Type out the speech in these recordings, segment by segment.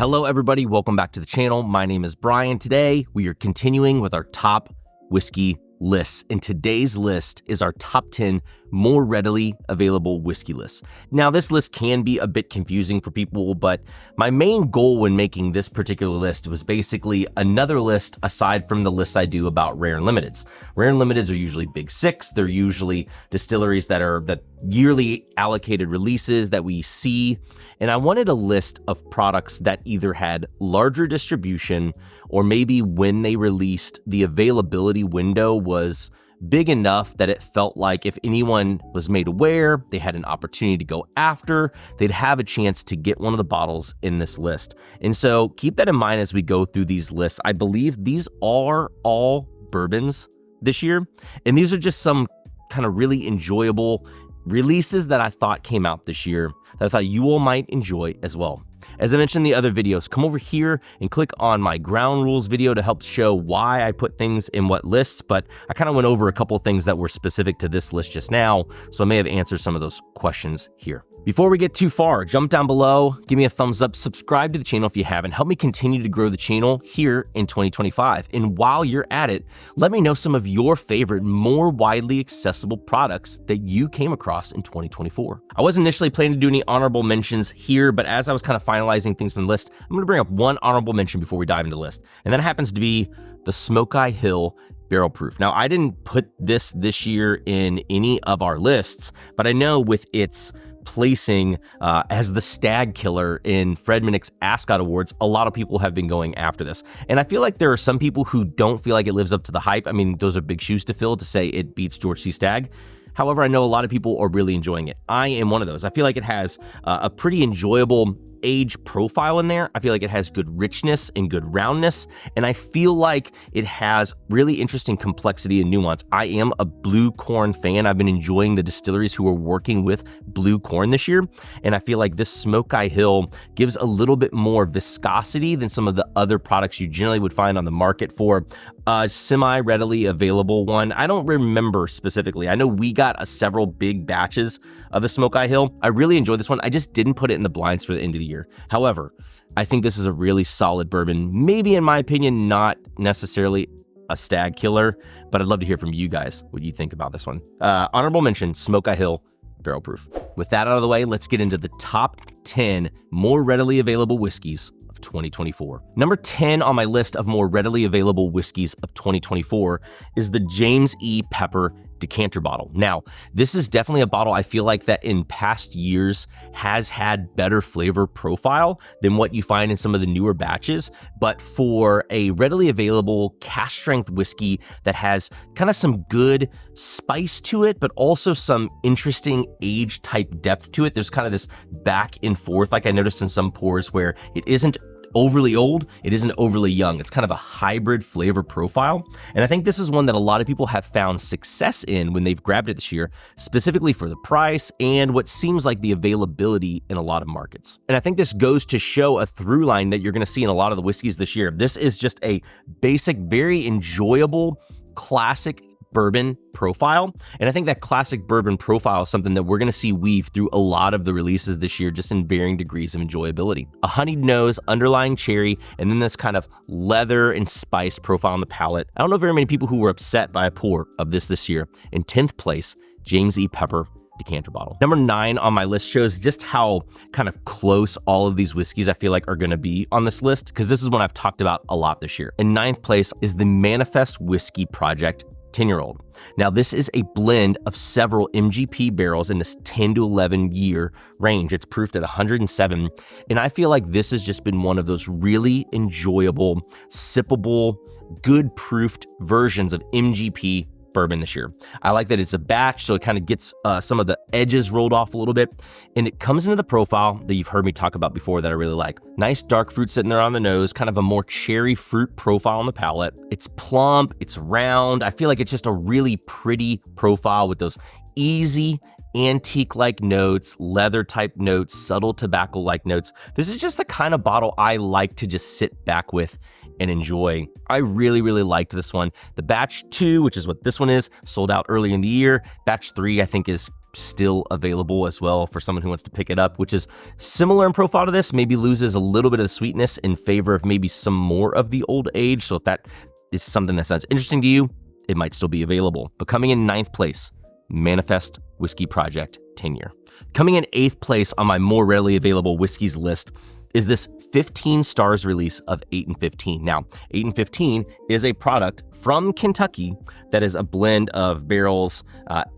Hello everybody, welcome back to the channel. My name is Brian. Today we are continuing with our top whiskey lists, and today's list is our top 10 more readily available whiskey lists. Now this list can be a bit confusing for people, but my main goal when making this particular list was basically another list aside from the lists I do about rare and limiteds. Rare and limiteds are usually big six. They're usually distilleries that yearly allocated releases that we see, and I wanted a list of products that either had larger distribution or maybe when they released, the availability window was big enough that it felt like if anyone was made aware, they had an opportunity to go after, they'd have a chance to get one of the bottles in this list. And so keep that in mind as we go through these lists. I believe these are all bourbons this year, and these are just some kind of really enjoyable releases that I thought came out this year that I thought you all might enjoy as well. As I mentioned in the other videos, come over here and click on my ground rules video to help show why I put things in what lists, but I kind of went over a couple of things that were specific to this list just now, so I may have answered some of those questions here. Before we get too far, jump down below, give me a thumbs up, subscribe to the channel if you haven't, help me continue to grow the channel here in 2025. And while you're at it, let me know some of your favorite, more widely accessible products that you came across in 2024. I wasn't initially planning to do any honorable mentions here, but as I was kind of finalizing things from the list, I'm gonna bring up one honorable mention before we dive into the list. And that happens to be the Smoky Hill Barrel Proof. Now, I didn't put this year in any of our lists, but I know with its placing as the stag killer in Fred Minnick's Ascot Awards, a lot of people have been going after this. And I feel like there are some people who don't feel like it lives up to the hype. I mean, those are big shoes to fill to say it beats George C. Stagg. However, I know a lot of people are really enjoying it. I am one of those. I feel like it has a pretty enjoyable age profile in there. I feel like it has good richness and good roundness, and I feel like it has really interesting complexity and nuance. I am a blue corn fan. I've been enjoying the distilleries who are working with blue corn this year, and I feel like this Smoky Hill gives a little bit more viscosity than some of the other products you generally would find on the market for a semi-readily available one. I don't remember specifically. I know we got several big batches of the Smoky Hill. I really enjoyed this one. I just didn't put it in the blinds for the end of the year. However, I think this is a really solid bourbon. Maybe in my opinion, not necessarily a stag killer, but I'd love to hear from you guys what you think about this one. Honorable mention, Smoky Hill Barrel Proof. With that out of the way, let's get into the top 10 more readily available whiskeys of 2024. Number 10 on my list of more readily available whiskeys of 2024 is the James E. Pepper decanter bottle. Now, this is definitely a bottle I feel like that in past years has had better flavor profile than what you find in some of the newer batches, but for a readily available cask strength whiskey that has kind of some good spice to it, but also some interesting age type depth to it. There's kind of this back and forth, like I noticed in some pours, where it isn't overly old, it isn't overly young. It's kind of a hybrid flavor profile. And I think this is one that a lot of people have found success in when they've grabbed it this year, specifically for the price and what seems like the availability in a lot of markets. And I think this goes to show a through line that you're gonna see in a lot of the whiskeys this year. This is just a basic, very enjoyable, classic bourbon profile. And I think that classic bourbon profile is something that we're going to see weave through a lot of the releases this year, just in varying degrees of enjoyability. A honeyed nose, underlying cherry, and then this kind of leather and spice profile on the palate. I don't know very many people who were upset by a pour of this year. In 10th place, James E. Pepper decanter bottle. Number 9 on my list shows just how kind of close all of these whiskeys I feel like are going to be on this list, because this is one I've talked about a lot this year. In 9th place is the Manifest Whiskey Project 10-year-old. Now, this is a blend of several MGP barrels in this 10 to 11 year range. It's proofed at 107. And I feel like this has just been one of those really enjoyable, sippable, good proofed versions of MGP bourbon this year. I like that it's a batch, so it kind of gets some of the edges rolled off a little bit, and it comes into the profile that you've heard me talk about before that I really like. Nice dark fruit sitting there on the nose, kind of a more cherry fruit profile on the palate. It's plump, it's round. I feel like it's just a really pretty profile with those easy antique-like notes, leather-type notes, subtle tobacco-like notes. This is just the kind of bottle I like to just sit back with and enjoy. I really, really liked this one. The batch 2, which is what this one is, sold out early in the year. Batch 3, I think, is still available as well for someone who wants to pick it up, which is similar in profile to this, maybe loses a little bit of the sweetness in favor of maybe some more of the old age. So if that is something that sounds interesting to you, it might still be available. But coming in 9th place, Manifest Whiskey Project 10-year. Coming in 8th place on my more readily available whiskeys list is this 15 stars release of 8 and 15. Now, 8 and 15 is a product from Kentucky that is a blend of barrels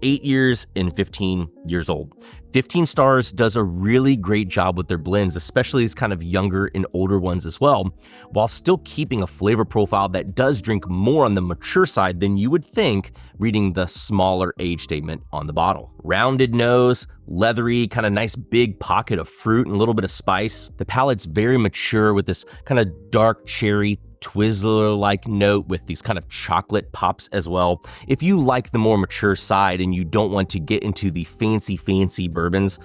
8 years and 15 years old. 15 Stars does a really great job with their blends, especially these kind of younger and older ones as well, while still keeping a flavor profile that does drink more on the mature side than you would think reading the smaller age statement on the bottle. Rounded nose, leathery, kind of nice big pocket of fruit and a little bit of spice. The palate's very mature with this kind of dark cherry Twizzler-like note with these kind of chocolate pops as well. If you like the more mature side and you don't want to get into the fancy bourbons,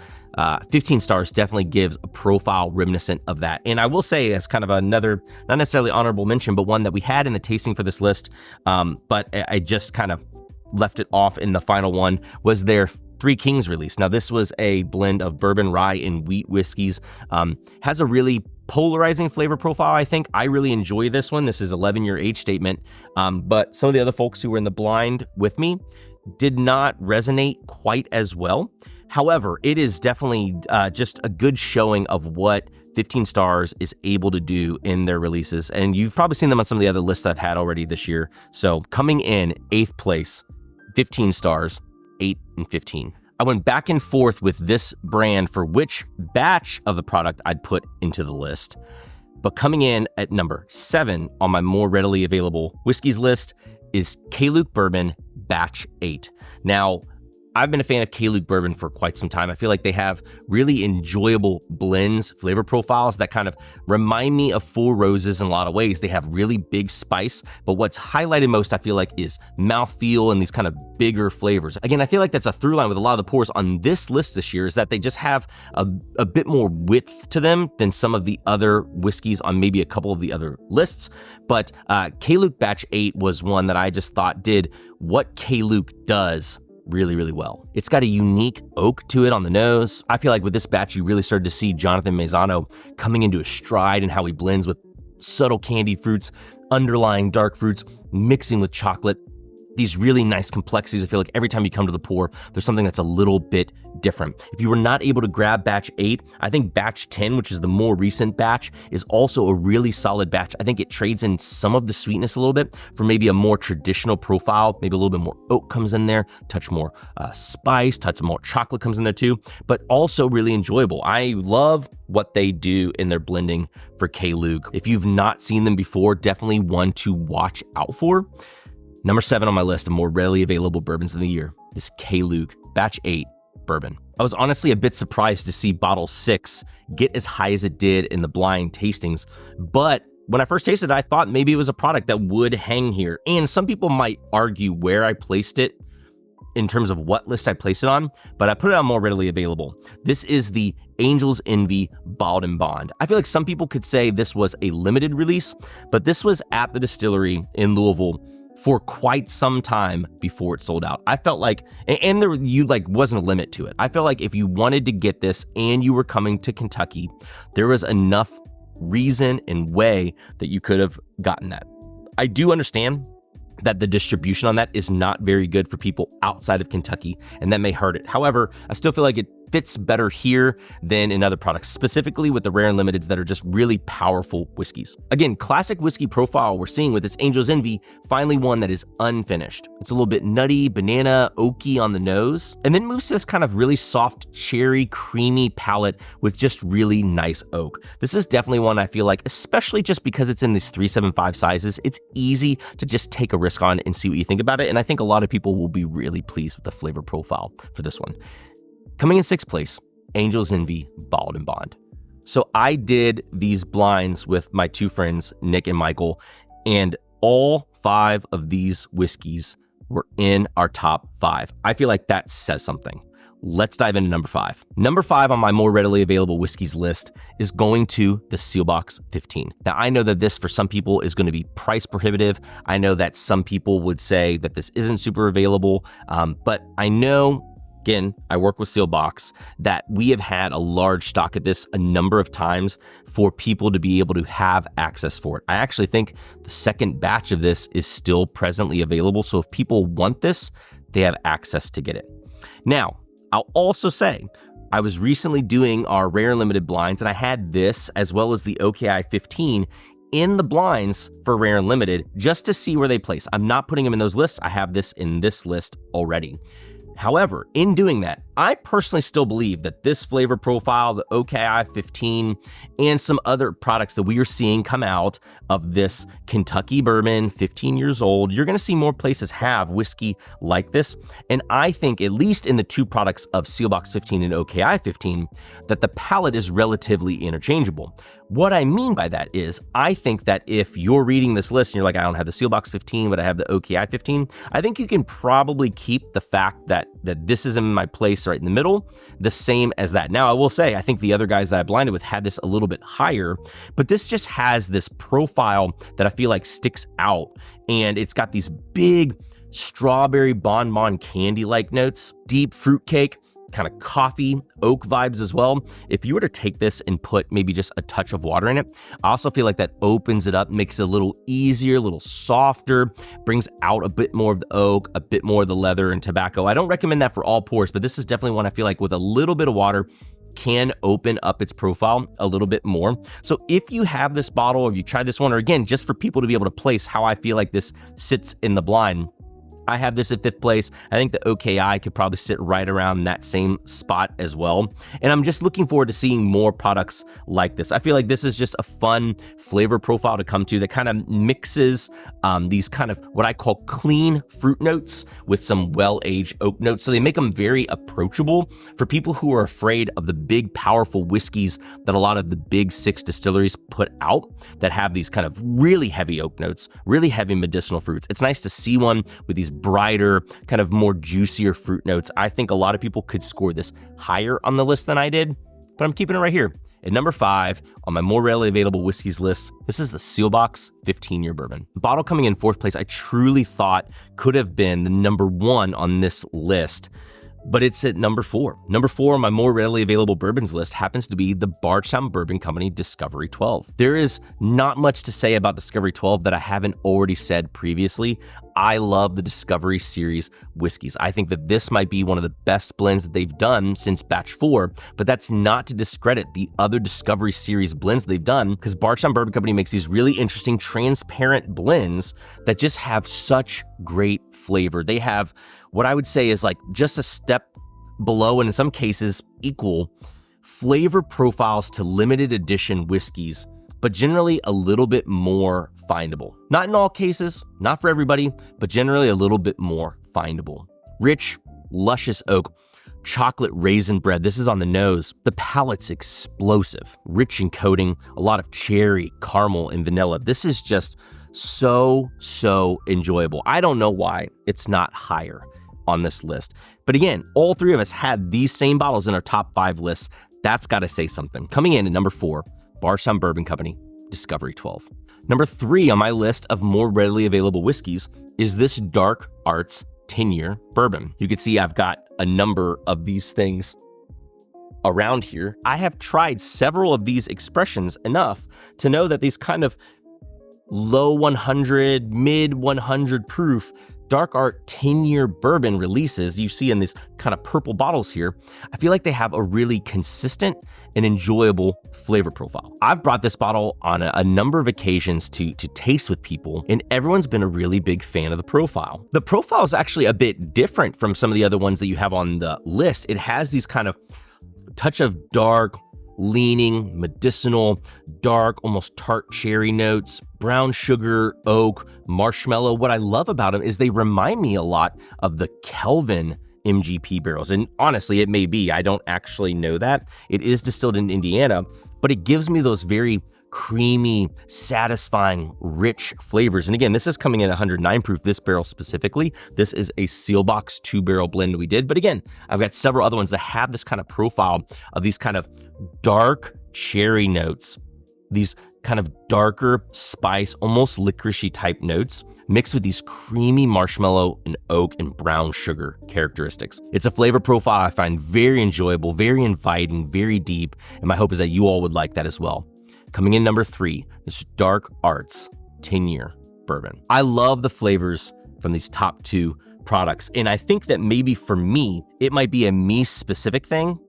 15 Stars definitely gives a profile reminiscent of that. And I will say, as kind of another, not necessarily honorable mention, but one that we had in the tasting for this list, but I just kind of left it off in the final one, was their Three Kings release. Now, this was a blend of bourbon, rye, and wheat whiskeys. Has a really polarizing flavor profile, I think. I really enjoy this one. This is 11-year age statement. But some of the other folks who were in the blind with me did not resonate quite as well. However, it is definitely just a good showing of what 15 Stars is able to do in their releases. And you've probably seen them on some of the other lists that I've had already this year. So coming in 8th place, 15 Stars, 8 and 15. I went back and forth with this brand for which batch of the product I'd put into the list. But coming in at number 7 on my more readily available whiskeys list is Kluke Bourbon Batch 8. Now, I've been a fan of Kluke Bourbon for quite some time. I feel like they have really enjoyable blends, flavor profiles that kind of remind me of Four Roses in a lot of ways. They have really big spice, but what's highlighted most, I feel like, is mouthfeel and these kind of bigger flavors. Again, I feel like that's a through line with a lot of the pours on this list this year, is that they just have a bit more width to them than some of the other whiskeys on maybe a couple of the other lists. But Kluke Batch 8 was one that I just thought did what Kluke does really, really well. It's got a unique oak to it on the nose. I feel like with this batch, you really started to see Jonathan Maisano coming into a stride and how he blends with subtle candied fruits, underlying dark fruits, mixing with chocolate. These really nice complexities. I feel like every time you come to the pour, there's something that's a little bit different. If you were not able to grab batch 8, I think batch 10, which is the more recent batch, is also a really solid batch. I think it trades in some of the sweetness a little bit for maybe a more traditional profile. Maybe a little bit more oak comes in there, touch more spice, touch more chocolate comes in there too, but also really enjoyable. I love what they do in their blending for Kluke. If you've not seen them before, definitely one to watch out for. Number 7 on my list of more readily available bourbons in the year is Kluke Batch 8 Bourbon. I was honestly a bit surprised to see bottle 6 get as high as it did in the blind tastings, but when I first tasted it, I thought maybe it was a product that would hang here. And some people might argue where I placed it in terms of what list I placed it on, but I put it on more readily available. This is the Angel's Envy Bottled and Bond. I feel like some people could say this was a limited release, but this was at the distillery in Louisville for quite some time before it sold out. I felt like, and there wasn't a limit to it. I felt like if you wanted to get this and you were coming to Kentucky, there was enough reason and way that you could have gotten that. I do understand that the distribution on that is not very good for people outside of Kentucky, and that may hurt it. However, I still feel like it fits better here than in other products, specifically with the rare and limiteds that are just really powerful whiskeys. Again, classic whiskey profile we're seeing with this Angel's Envy, finally one that is unfinished. It's a little bit nutty, banana, oaky on the nose, and then moves to this kind of really soft, cherry, creamy palate with just really nice oak. This is definitely one I feel like, especially just because it's in these 375 sizes, it's easy to just take a risk on and see what you think about it, and I think a lot of people will be really pleased with the flavor profile for this one. Coming in 6th place, Angel's Envy Bottled and Bond. So I did these blinds with my two friends, Nick and Michael, and all 5 of these whiskeys were in our top 5. I feel like that says something. let's dive into number 5. Number 5 on my more readily available whiskeys list is going to the Seelbach's 15. Now, I know that this for some people is going to be price prohibitive. I know that some people would say that this isn't super available, but I know, again, I work with Seelbach's, that we have had a large stock of this a number of times for people to be able to have access for it. I actually think the second batch of this is still presently available. So if people want this, they have access to get it. Now, I'll also say, I was recently doing our rare and limited blinds, and I had this as well as the OKI 15 in the blinds for rare and limited just to see where they place. I'm not putting them in those lists. I have this in this list already. However, in doing that, I personally still believe that this flavor profile, the OKI 15, and some other products that we are seeing come out of this Kentucky bourbon, 15 years old, you're going to see more places have whiskey like this. And I think, at least in the two products of Seelbach's 15 and OKI 15, that the palate is relatively interchangeable. What I mean by that is, I think that if you're reading this list and you're like, I don't have the Seelbach's 15, but I have the OKI 15, I think you can probably keep the fact that this is in my place right in the middle, the same as that. Now, I will say, I think the other guys that I blinded with had this a little bit higher, but this just has this profile that I feel like sticks out, and it's got these big strawberry bonbon candy-like notes, deep fruitcake, kind of coffee, oak vibes as well. If you were to take this and put maybe just a touch of water in it, I also feel like that opens it up, makes it a little easier, a little softer, brings out a bit more of the oak, a bit more of the leather and tobacco. I don't recommend that for all pours, but this is definitely one I feel like with a little bit of water can open up its profile a little bit more. So if you have this bottle, or if you tried this one, or again, just for people to be able to place how I feel like this sits in the blind, I have this at 5th place. I think the OKI could probably sit right around that same spot as well. And I'm just looking forward to seeing more products like this. I feel like this is just a fun flavor profile to come to that kind of mixes these kind of what I call clean fruit notes with some well-aged oak notes. So they make them very approachable for people who are afraid of the big, powerful whiskeys that a lot of the big 6 distilleries put out that have these kind of really heavy oak notes, really heavy medicinal fruits. It's nice to see one with these brighter, kind of more juicier fruit notes. I think a lot of people could score this higher on the list than I did, but I'm keeping it right here. At number 5 on my more readily available whiskeys list, this is the Seelbach's 15-year bourbon. The bottle coming in 4th place, I truly thought could have been the number 1 on this list, but it's at number 4. Number 4 on my more readily available bourbons list happens to be the Bardstown Bourbon Company Discovery 12. There is not much to say about Discovery 12 that I haven't already said previously. I love the Discovery series whiskeys. I think that this might be one of the best blends that they've done since batch 4, but that's not to discredit the other Discovery series blends they've done, because Bardstown Bourbon Company makes these really interesting transparent blends that just have such great flavor. They have what I would say is like just a step below, and in some cases equal, flavor profiles to limited edition whiskeys, but generally a little bit more findable. Not in all cases, not for everybody, but generally a little bit more findable. Rich, luscious oak, chocolate raisin bread. This is on the nose. The palate's explosive, rich in coating, a lot of cherry, caramel, and vanilla. This is just so enjoyable. I don't know why it's not higher on this list. But again, all 3 of us had these same bottles in our top 5 lists. That's got to say something. Coming in at number 4, Bardstown Bourbon Company Discovery 12. Number 3 on my list of more readily available whiskeys is this Dark Arts 10-year bourbon. You can see I've got a number of these things around here. I have tried several of these expressions enough to know that these kind of low 100, mid 100 proof Dark Art 10-year bourbon releases you see in these kind of purple bottles here, I feel like they have a really consistent and enjoyable flavor profile. I've brought this bottle on a number of occasions to taste with people, and everyone's been a really big fan of the profile. The profile is actually a bit different from some of the other ones that you have on the list. It has these kind of touch of dark, leaning, medicinal, dark, almost tart cherry notes, brown sugar, oak, marshmallow. What I love about them is they remind me a lot of the Kelvin MGP barrels. And honestly, it may be, I don't actually know that. It is distilled in Indiana, but it gives me those very creamy, satisfying, rich flavors. And again, this is coming in 109 proof, this barrel specifically. This is a Sealbox 2-barrel blend we did. But again, I've got several other ones that have this kind of profile of these kind of dark cherry notes, these kind of darker spice, almost licoricey type notes, mixed with these creamy marshmallow and oak and brown sugar characteristics. It's a flavor profile I find very enjoyable, very inviting, very deep, and my hope is that you all would like that as well. Coming in number 3, this Dark Arts 10-year bourbon. I love the flavors from these top 2 products, and I think that maybe for me, it might be a me-specific thing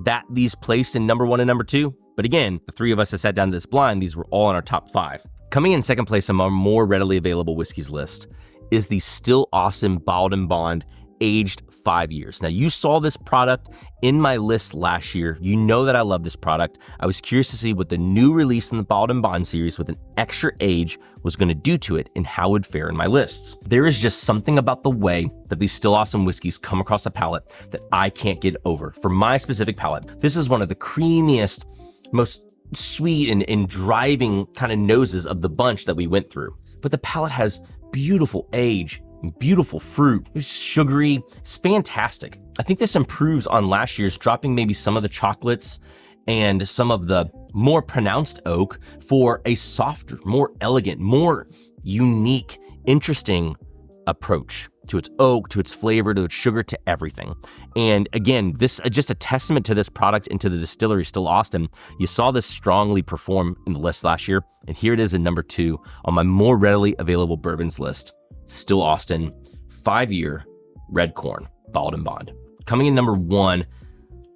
that these place in number 1 and number 2. But again, the 3 of us that sat down to this blind, these were all in our top 5. Coming in second place on our more readily available whiskeys list is the Still Awesome Bourbon Bond aged 5 years. Now, you saw this product in my list last year. You know that I love this product. I was curious to see what the new release in the Bourbon Bond series with an extra age was going to do to it and how it would fare in my lists. There is just something about the way that these Still Awesome whiskeys come across the palate that I can't get over. For my specific palate, this is one of the creamiest, most sweet and driving kind of noses of the bunch that we went through. But the palate has beautiful age, beautiful fruit. It's sugary. It's fantastic. I think this improves on last year's, dropping maybe some of the chocolates and some of the more pronounced oak for a softer, more elegant, more unique, interesting approach to its oak, to its flavor, to its sugar, to everything. And again, this just a testament to this product and to the distillery Still Austin. You saw this strongly perform in the list last year, and here it is in number 2 on my more readily available bourbons list. Still Austin 5-year red corn Bourbon Bond. Coming in number 1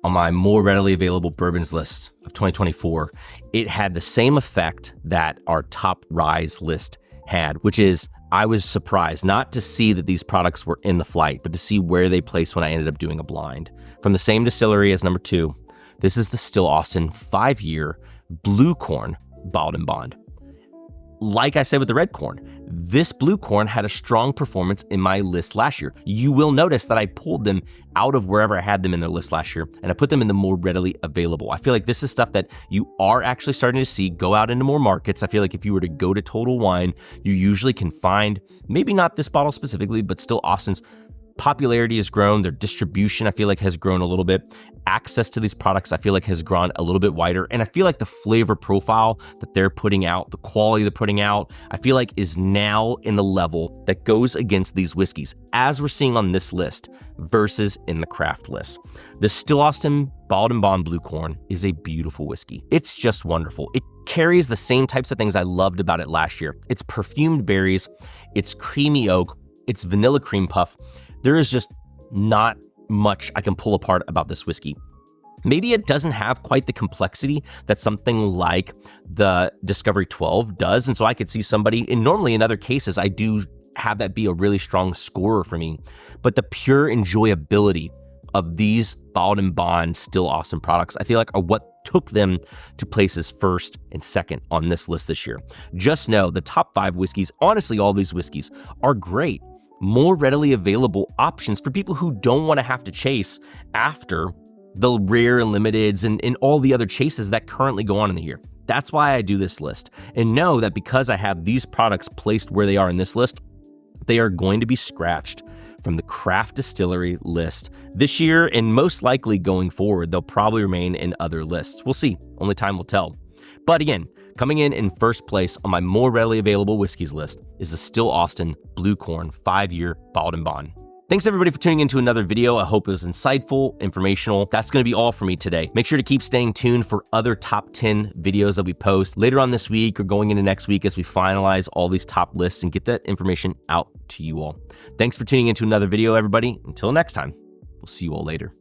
on my more readily available bourbons list of 2024, it had the same effect that our top Ryes list had, which is I was surprised not to see that these products were in the flight, but to see where they placed when I ended up doing a blind. From the same distillery as number 2, this is the Still Austin 5-year blue corn Bourbon Bond. Like I said with the red corn, this blue corn had a strong performance in my list last year. You will notice that I pulled them out of wherever I had them in their list last year, and I put them in the more readily available. I feel like this is stuff that you are actually starting to see go out into more markets. I feel like if you were to go to Total Wine, you usually can find, maybe not this bottle specifically, but Still Austin's popularity has grown. Their distribution, I feel like, has grown a little bit. Access to these products, I feel like, has grown a little bit wider. And I feel like the flavor profile that they're putting out, the quality they're putting out, I feel like is now in the level that goes against these whiskeys, as we're seeing on this list versus in the craft list. The Still Austin Bourbon Bond Blue Corn is a beautiful whiskey. It's just wonderful. It carries the same types of things I loved about it last year. It's perfumed berries, it's creamy oak, it's vanilla cream puff. There is just not much I can pull apart about this whiskey. Maybe it doesn't have quite the complexity that something like the Discovery 12 does. And so I could see somebody, and normally in other cases, I do have that be a really strong scorer for me. But the pure enjoyability of these Bourbon Bond Still Awesome products, I feel like, are what took them to places first and second on this list this year. Just know the top 5 whiskeys, honestly, all these whiskeys are great, more readily available options for people who don't want to have to chase after the rare and limiteds and all the other chases that currently go on in the year. That's why I do this list. And know that because I have these products placed where they are in this list, they are going to be scratched from the craft distillery list this year, and most likely going forward, they'll probably remain in other lists. We'll see. Only time will tell. But again, coming in first place on my more readily available whiskeys list is the Still Austin Blue Corn 5-year Bourbon Bond. Thanks everybody for tuning into another video. I hope it was insightful, informational. That's going to be all for me today. Make sure to keep staying tuned for other top 10 videos that we post later on this week or going into next week as we finalize all these top lists and get that information out to you all. Thanks for tuning into another video, everybody. Until next time, we'll see you all later.